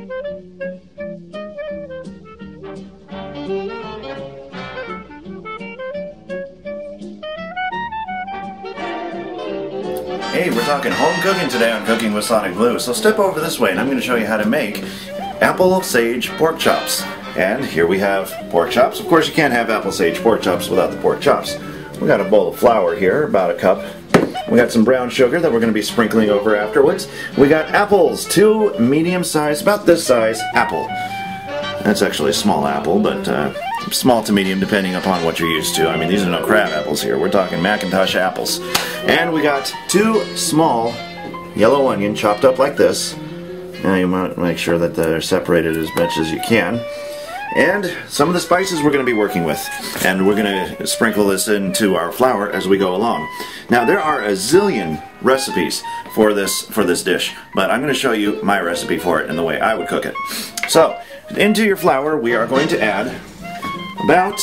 Hey, we're talking home cooking today on Cooking with SonicBlu, so step over this way and I'm going to show you how to make apple sage pork chops. And here we have pork chops. Of course you can't have apple sage pork chops without the pork chops. We got a bowl of flour here, about a cup. We got some brown sugar that we're going to be sprinkling over afterwards. We got apples, 2 medium-sized, about this size, apple. That's actually a small apple, but small to medium depending upon what you're used to. I mean, these are no crab apples here. We're talking Macintosh apples. And we got 2 small yellow onion chopped up like this. Now you want to make sure that they're separated as much as you can. And some of the spices we're going to be working with. And we're going to sprinkle this into our flour as we go along. Now there are a zillion recipes for this dish, but I'm going to show you my recipe for it and the way I would cook it. So, into your flour we are going to add about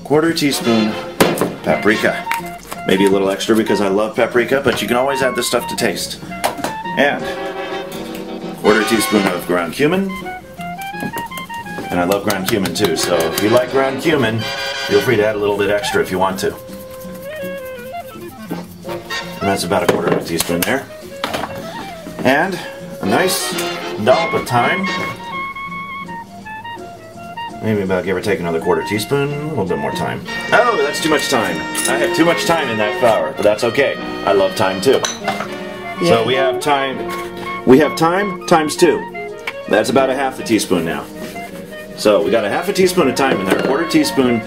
1/4 teaspoon paprika. Maybe a little extra because I love paprika, but you can always add this stuff to taste. And 1/4 teaspoon of ground cumin. And I love ground cumin too, so if you like ground cumin, feel free to add a little bit extra if you want to. And that's about 1/4 teaspoon there. And a nice dollop of thyme. Maybe about, give or take, another 1/4 teaspoon, a little bit more thyme. Oh, that's too much thyme. I had too much thyme in that flour, but that's okay. I love thyme too. Yeah. So we have thyme. We have thyme times 2. That's about 1/2 teaspoon now. So we got 1/2 teaspoon of thyme in there, 1/4 teaspoon.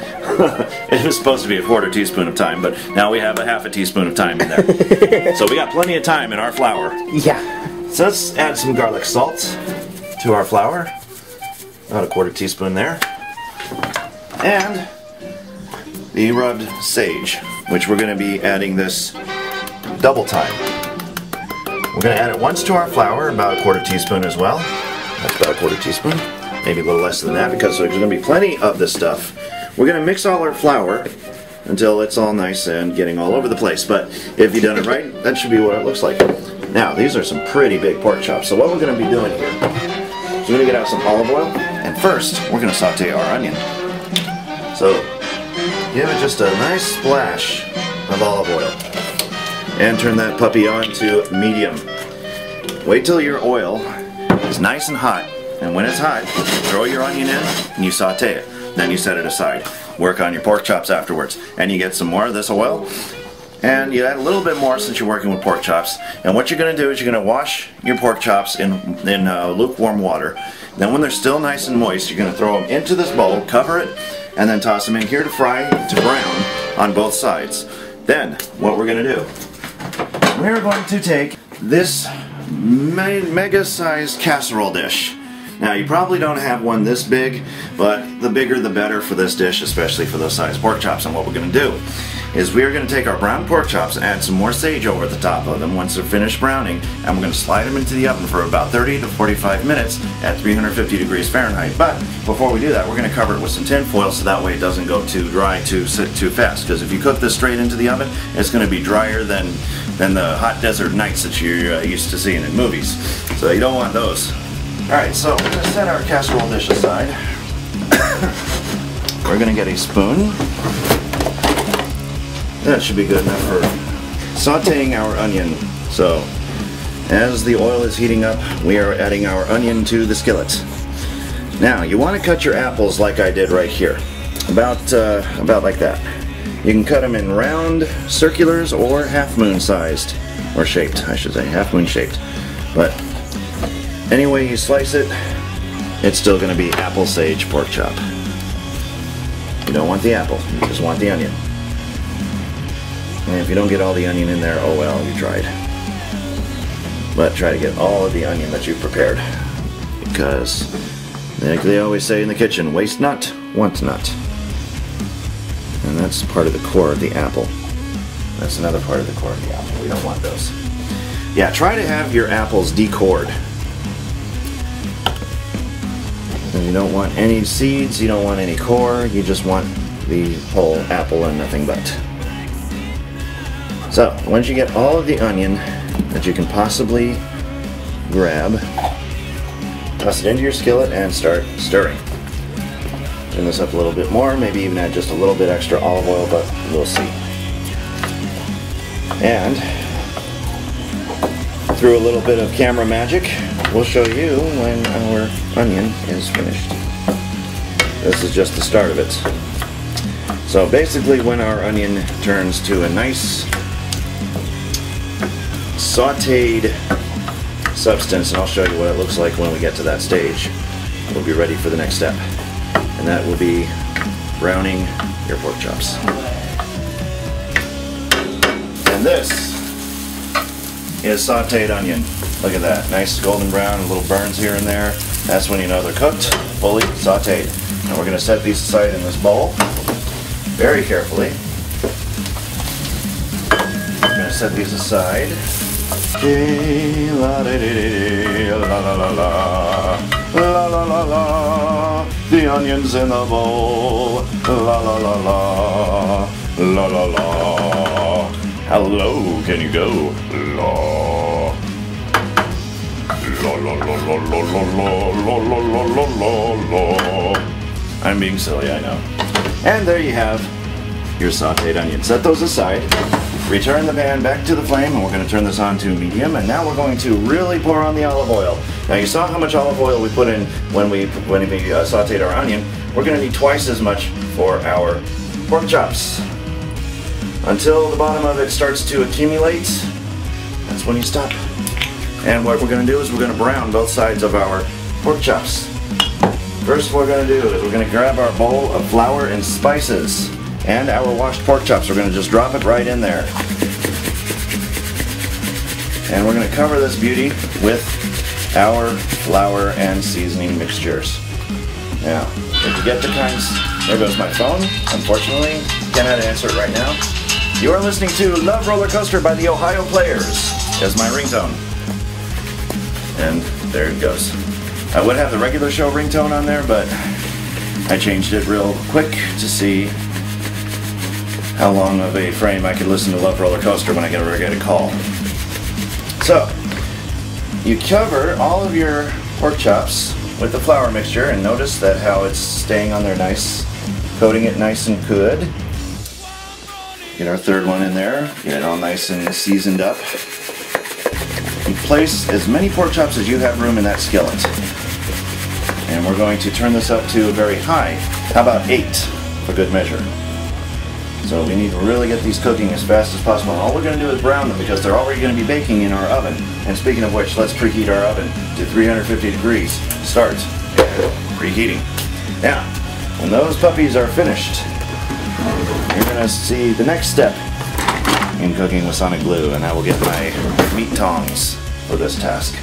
It was supposed to be 1/4 teaspoon of thyme, but now we have 1/2 teaspoon of thyme in there. So we got plenty of thyme in our flour. Yeah. So let's add some garlic salt to our flour. About 1/4 teaspoon there. And the rubbed sage, which we're going to be adding this double time. We're going to add it once to our flour, about 1/4 teaspoon as well. That's about 1/4 teaspoon. Maybe a little less than that because there's going to be plenty of this stuff. We're going to mix all our flour until it's all nice and getting all over the place. But if you've done it right, that should be what it looks like. Now, these are some pretty big pork chops. So what we're going to be doing here is we're going to get out some olive oil. And first, we're going to saute our onion. So, give it just a nice splash of olive oil. And turn that puppy on to medium. Wait till your oil is nice and hot. And when it's hot, throw your onion in and you saute it. Then you set it aside. Work on your pork chops afterwards. And you get some more of this oil. And you add a little bit more since you're working with pork chops. And what you're going to do is you're going to wash your pork chops in lukewarm water. Then when they're still nice and moist, you're going to throw them into this bowl, cover it, and then toss them in here to fry to brown on both sides. Then, what we're going to do, we're going to take this mega-sized casserole dish. Now, you probably don't have one this big, but the bigger the better for this dish, especially for those size pork chops. And what we're going to do is we are going to take our brown pork chops and add some more sage over the top of them once they're finished browning, and we're going to slide them into the oven for about 30 to 45 minutes at 350 degrees Fahrenheit. But before we do that, we're going to cover it with some tin foil so that way it doesn't go too dry too fast, because if you cook this straight into the oven, it's going to be drier than the hot desert nights that you're used to seeing in movies. So you don't want those. Alright, so we're going to set our casserole dish aside. We're going to get a spoon. That should be good enough for sauteing our onion. So, as the oil is heating up, we are adding our onion to the skillet. Now, you want to cut your apples like I did right here. About like that. You can cut them in round circulars or half-moon sized. Or shaped, I should say. Half-moon shaped. But any way you slice it, it's still going to be apple sage pork chop. You don't want the apple, you just want the onion. And if you don't get all the onion in there, oh well, you tried. But try to get all of the onion that you've prepared. Because, like they always say in the kitchen, waste not, want not. And that's part of the core of the apple. That's another part of the core of the apple. We don't want those. Yeah, try to have your apples decored. And you don't want any seeds, you don't want any core, you just want the whole apple and nothing but. So, once you get all of the onion that you can possibly grab, Toss it into your skillet and start stirring. Turn this up a little bit more, maybe even add just a little bit extra olive oil, but we'll see. And through a little bit of camera magic, we'll show you when our onion is finished. This is just the start of it. So basically when our onion turns to a nice sauteed substance, and I'll show you what it looks like when we get to that stage, we'll be ready for the next step. And that will be browning your pork chops. And this is sauteed onion. Look at that, nice golden brown, little burns here and there. That's when you know they're cooked, fully sauteed. And we're going to set these aside in this bowl, very carefully. We're going to set these aside. La la la la, la la la la. The onions in the bowl. La la la la, la la la. How low can you go? La. La la la la la la la la la la la. I'm being silly, I know. And there you have your sauteed onions. Set those aside. Return the pan back to the flame, and we're going to turn this on to medium, and now we're going to really pour on the olive oil. Now you saw how much olive oil we put in when we sauteed our onion. We're going to need twice as much for our pork chops. Until the bottom of it starts to accumulate, that's when you stop. And what we're going to do is we're going to brown both sides of our pork chops. First what we're going to do is we're going to grab our bowl of flour and spices and our washed pork chops. We're going to just drop it right in there. And we're going to cover this beauty with our flour and seasoning mixtures. Now, if you get the kinds, there goes my phone. Unfortunately, cannot answer it right now. You are listening to Love Roller Coaster by the Ohio Players as my ringtone. And there it goes. I would have the regular show ringtone on there, but I changed it real quick to see how long of a frame I could listen to Love Roller Coaster when I get a call. So, you cover all of your pork chops with the flour mixture, and notice that how it's staying on there nice, coating it nice and good. Get our third one in there, get it all nice and seasoned up. You place as many pork chops as you have room in that skillet. And we're going to turn this up to a very high. How about 8 for good measure? So we need to really get these cooking as fast as possible. And all we're going to do is brown them because they're already going to be baking in our oven. And speaking of which, let's preheat our oven to 350 degrees. Start preheating. Now, when those puppies are finished, you're going to see the next step in cooking with SonicBlu, and I will get my meat tongs for this task.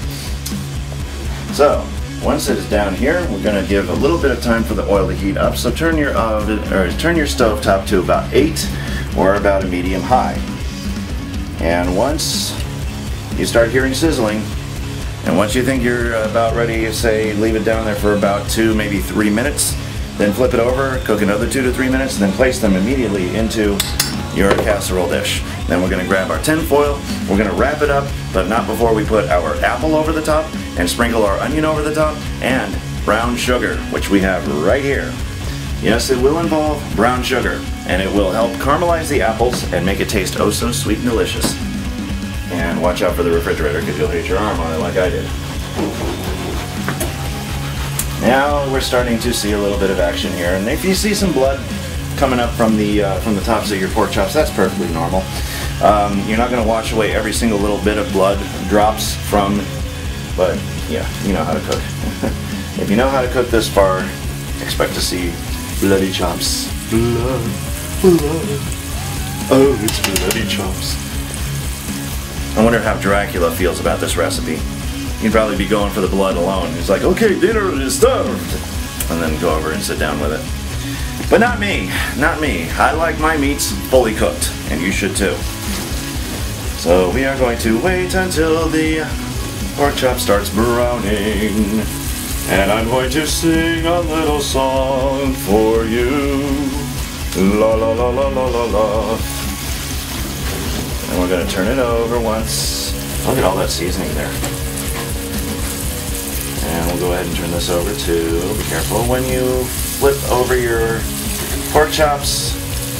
So, once it is down here, we're going to give a little bit of time for the oil to heat up. So turn your stove top to about 8 or about a medium high. And once you start hearing sizzling, and once you think you're about ready to say leave it down there for about 2, maybe 3 minutes, then flip it over, cook another 2 to 3 minutes, and then place them immediately into your casserole dish. Then we're going to grab our tin foil, we're going to wrap it up, but not before we put our apple over the top and sprinkle our onion over the top and brown sugar, which we have right here. Yes, it will involve brown sugar, and it will help caramelize the apples and make it taste oh so sweet and delicious. And watch out for the refrigerator because you'll hit your arm on it like I did. Now we're starting to see a little bit of action here, and if you see some blood coming up from the tops of your pork chops, that's perfectly normal. You're not going to wash away every single little bit of blood drops from, but yeah, you know how to cook. If you know how to cook this far, expect to see bloody chops. Blood, blood, oh, it's bloody chops. I wonder how Dracula feels about this recipe. He'd probably be going for the blood alone. He's like, okay, dinner is served, and then go over and sit down with it. But not me, not me. I like my meats fully cooked, and you should too. So we are going to wait until the pork chop starts browning, and I'm going to sing a little song for you. La la la la la la la. And we're going to turn it over once. Look at all that seasoning there. And we'll we'll go ahead and turn this over to, be careful when you flip over your pork chops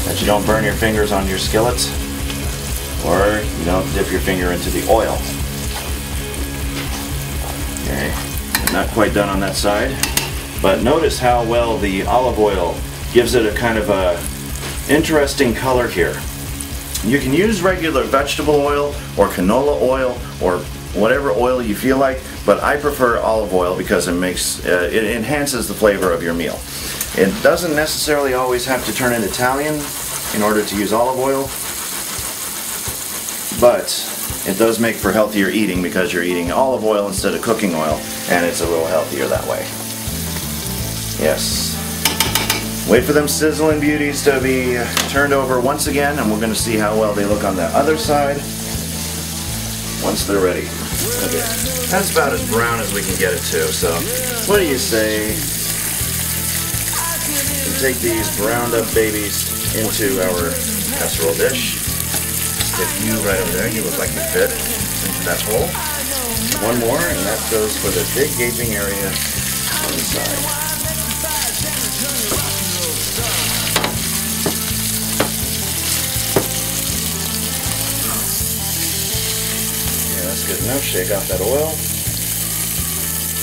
that you don't burn your fingers on your skillet, or you don't dip your finger into the oil. Okay, I'm not quite done on that side, but notice how well the olive oil gives it a kind of a interesting color here. You can use regular vegetable oil or canola oil or whatever oil you feel like, but I prefer olive oil because it enhances the flavor of your meal. It doesn't necessarily always have to turn it Italian in order to use olive oil, but it does make for healthier eating because you're eating olive oil instead of cooking oil, and it's a little healthier that way. Yes. Wait for them sizzling beauties to be turned over once again, and we're going to see how well they look on the other side once they're ready. Okay. That's about as brown as we can get it to, so what do you say we take these browned up babies into our casserole dish? Stick you right over there, you look like you fit into that hole. One more, and that goes for the big gaping area on the side. Good enough. Shake off that oil.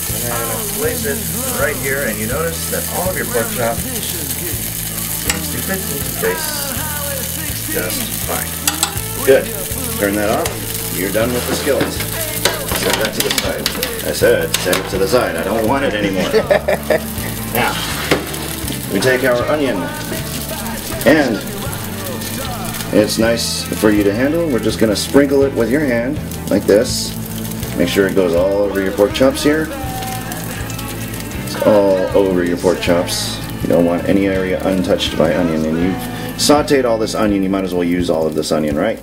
And then place it right here, and you notice that all of your pork chop seems to fit into place just fine. Good. Turn that off. You're done with the skillet. Set that to the side. I said set it to the side. I don't want it anymore. Now, we take our onion, and it's nice for you to handle. We're just going to sprinkle it with your hand, like this. Make sure it goes all over your pork chops here. It's all over your pork chops. You don't want any area untouched by onion. And you've sauteed all this onion, you might as well use all of this onion, right?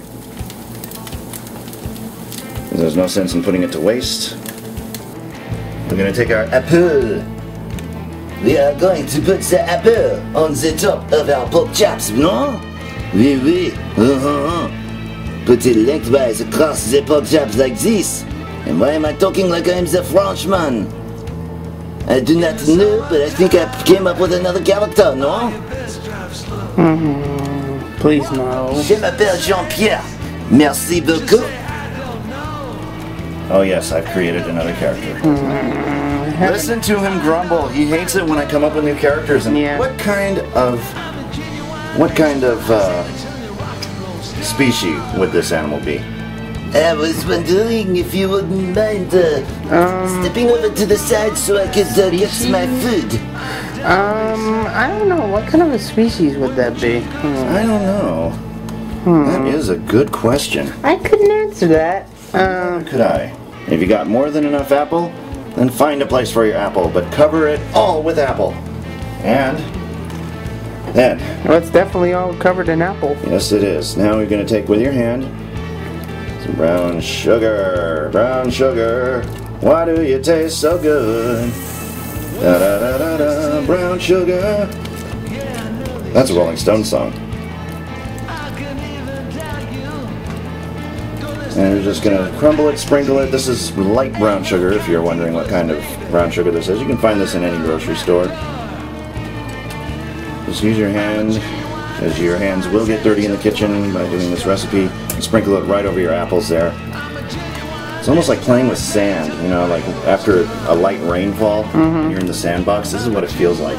There's no sense in putting it to waste. We're going to take our apple. We are going to put the apple on the top of our pork chops, no? Oui, oui. Put it lengthwise across the pork chops like this. And why am I talking like I'm the Frenchman? I do not know, but I think I came up with another character, no? Please no. Je m'appelle Jean-Pierre. Merci beaucoup. Oh yes, I've created another character. Listen to him grumble. He hates it when I come up with new characters. And yeah. What kind of species would this animal be? I was wondering if you wouldn't mind stepping over to the side so I could get my food. I don't know. What kind of a species would that be? I don't know. That is a good question. I couldn't answer that. Could I? If you got more than enough apple, then find a place for your apple, but cover it all with apple. And then... Well, it's definitely all covered in apple. Yes, it is. Now you're going to take with your hand some brown sugar. Brown sugar. Why do you taste so good? Da da da da da. Brown sugar. That's a Rolling Stones song. And you're just going to crumble it, sprinkle it. This is light brown sugar, if you're wondering what kind of brown sugar this is. You can find this in any grocery store. Just use your hand, as your hands will get dirty in the kitchen by doing this recipe. And sprinkle it right over your apples there. It's almost like playing with sand, you know, like after a light rainfall, you're in the sandbox. This is what it feels like.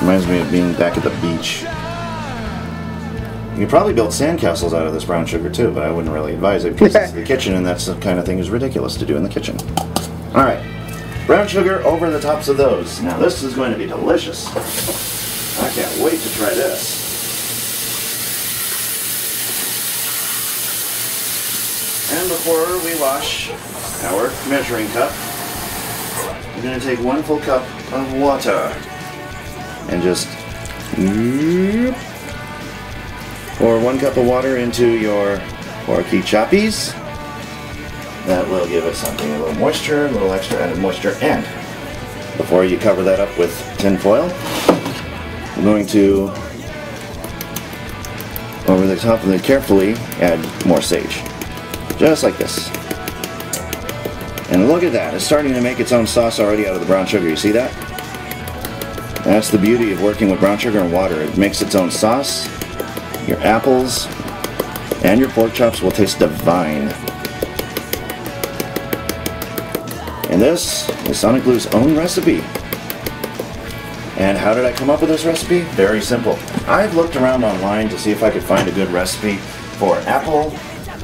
Reminds me of being back at the beach. You could probably build sandcastles out of this brown sugar too, but I wouldn't really advise it because it's the kitchen, and that's the kind of thing is ridiculous to do in the kitchen. Alright, brown sugar over the tops of those. Now this is going to be delicious. I can't wait to try this. And before we wash our measuring cup, we're going to take 1 full cup of water. And just pour 1 cup of water into your porky choppies. That will give it something, a little moisture, a little extra added moisture. And before you cover that up with tin foil, we're going to over the top of it carefully, add more sage. Just like this. And look at that, it's starting to make its own sauce already out of the brown sugar. You see that? That's the beauty of working with brown sugar and water. It makes its own sauce. Your apples and your pork chops will taste divine. And this is SonicBlu's own recipe. And how did I come up with this recipe? Very simple. I've looked around online to see if I could find a good recipe for apple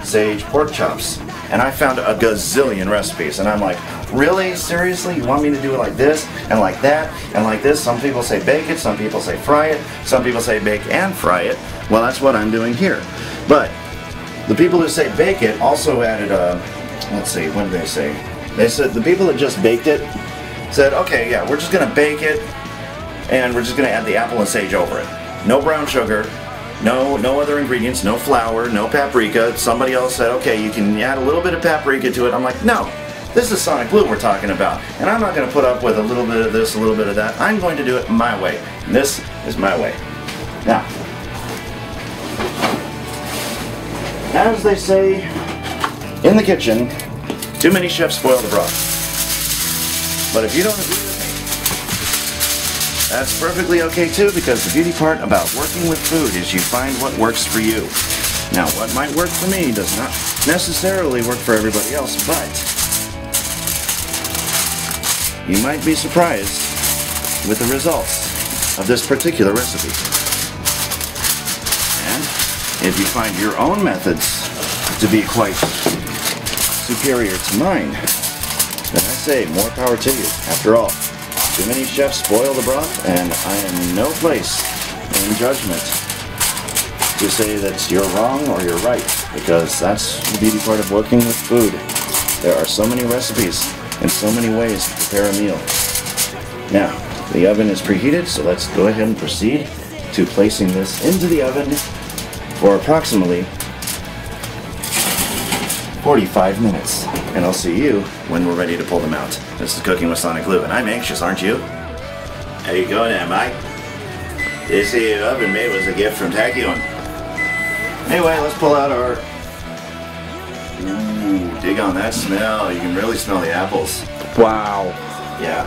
sage pork chops. And I found a gazillion recipes. And I'm like, really? Seriously? You want me to do it like this, and like that, and like this? Some people say bake it, some people say fry it, some people say bake and fry it. Well, that's what I'm doing here. But the people who say bake it also added let's see, what did they say? They said the people that just baked it said, okay, yeah, we're just going to bake it, and we're just going to add the apple and sage over it. No brown sugar, no other ingredients, no flour, no paprika. Somebody else said, okay, you can add a little bit of paprika to it. I'm like, no, this is SonicBlu we're talking about, and I'm not going to put up with a little bit of this, a little bit of that. I'm going to do it my way. And this is my way. Now, as they say in the kitchen, too many chefs spoil the broth. But if you don't agree with me, that's perfectly okay too, because the beauty part about working with food is you find what works for you. Now, what might work for me does not necessarily work for everybody else, but you might be surprised with the results of this particular recipe. And if you find your own methods to be quite superior to mine, then I say more power to you. After all, too many chefs spoil the broth, and I am in no place in judgment to say that you're wrong or you're right, because that's the beauty part of working with food. There are so many recipes and so many ways to prepare a meal. Now, the oven is preheated, so let's go ahead and proceed to placing this into the oven for approximately 45 minutes. And I'll see you when we're ready to pull them out. This is Cooking with SonicBlu, and I'm anxious, aren't you? How you going there, Mike? This here oven made was a gift from Tachyon. Anyway, let's pull out our... Ooh, dig on that smell. You can really smell the apples. Wow. Yeah.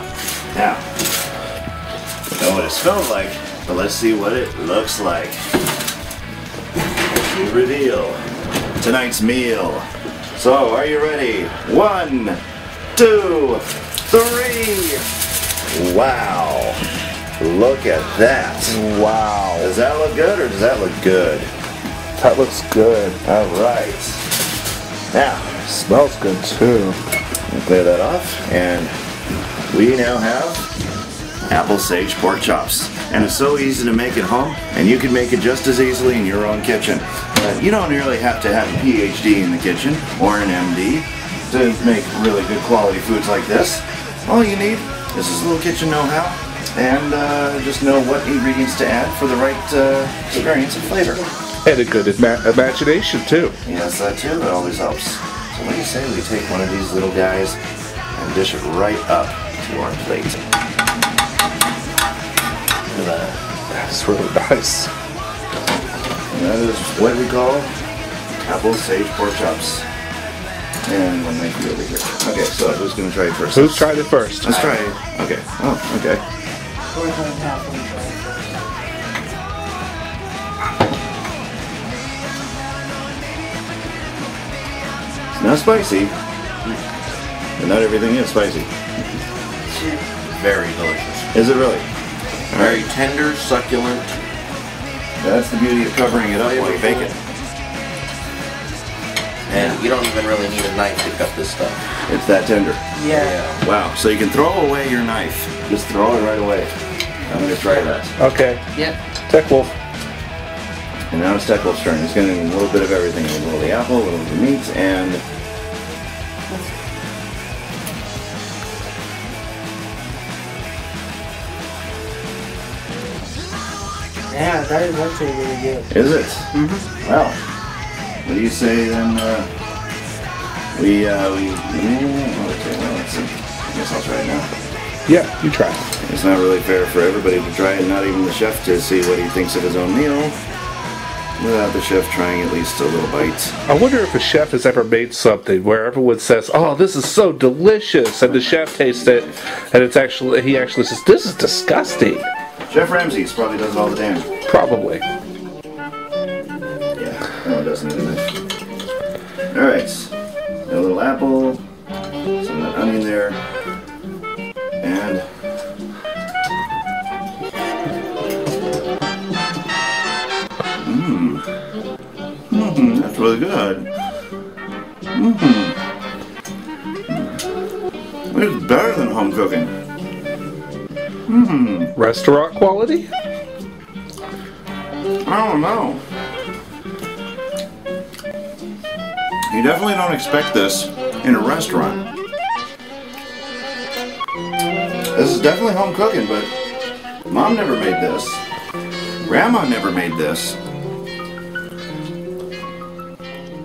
Now, I don't know what it smells like, but let's see what it looks like. To reveal tonight's meal. So, are you ready? 1, 2, 3. Wow. Look at that. Wow. Does that look good or does that look good? That looks good. Alright. Now, Smells good too. we'll clear that off, and we now have apple sage pork chops. And it's so easy to make at home, and you can make it just as easily in your own kitchen. But you don't really have to have a PhD in the kitchen or an MD to make really good quality foods like this. All you need is this little kitchen know-how and just know what ingredients to add for the right experience and flavor. And a good imagination too. Yes, that too, that always helps. So what do you say we take one of these little guys and dish it right up to our plate? Look at that. That's really nice. And that is what we call apple sage pork chops. And one might be over here. Okay, so who's going to try it first? Who's tried it first? Let's try it. Okay. Oh, okay. It's not spicy, but not everything is spicy. Very delicious. Is it really? Very tender, succulent. That's the beauty of covering it up while you bake it. And you don't even really need a knife to cut this stuff. It's that tender. Yeah. Wow, so you can throw away your knife. Just throw it right away. I'm going to try that. Okay. Yep. Tech Wolf. And now it's Tech Wolf's turn. He's getting a little bit of everything. A little of the apple, a little of the meat, and... Yeah, that is actually really good. Is it? Mm-hmm. Well, what do you say then? Okay, well, let's see. I guess I'll try it now. Yeah, you try it. It's not really fair for everybody to try it, not even the chef to see what he thinks of his own meal. without the chef trying at least a little bite. I wonder if a chef has ever made something where everyone says, "Oh, this is so delicious," and the chef tastes it, and he actually says, "This is disgusting." Chef Ramsay's probably does all the damage. Probably. Yeah, no, it doesn't need a knife. Alright, a little apple, some of that onion there, and that's really good. It's better than home cooking. Restaurant quality? I don't know. You definitely don't expect this in a restaurant. This is definitely home cooking, but Mom never made this. Grandma never made this.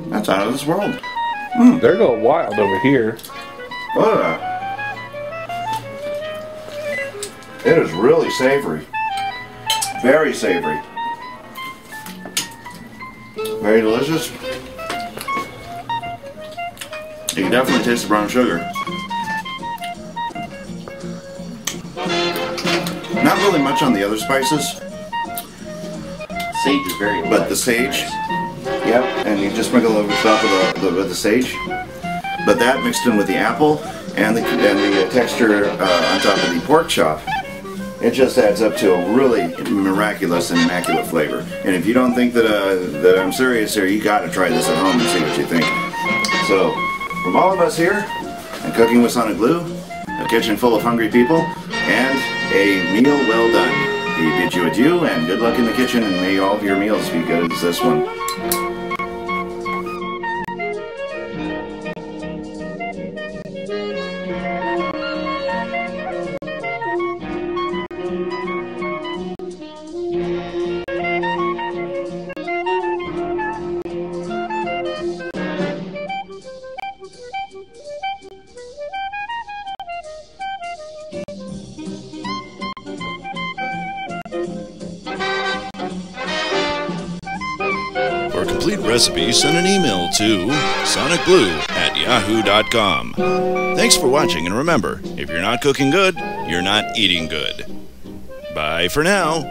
That's out of this world. They're going wild over here. Ugh. It is really savory. Very savory. Very delicious. You can definitely taste the brown sugar. Not really much on the other spices, Sage is very but the sage, yep, and you just sprinkle over the top of the sage. But that mixed in with the apple and the texture on top of the pork chop, it just adds up to a really miraculous and immaculate flavor. And if you don't think that I'm serious here, you got to try this at home and see what you think. So, from all of us here, and Cooking with SonicBlu, a kitchen full of hungry people, and a meal well done. We bid you adieu, and good luck in the kitchen, and may all of your meals be good as this one. For complete recipes, send an email to sonicblue@yahoo.com. Thanks for watching, and remember, if you're not cooking good, you're not eating good. Bye for now.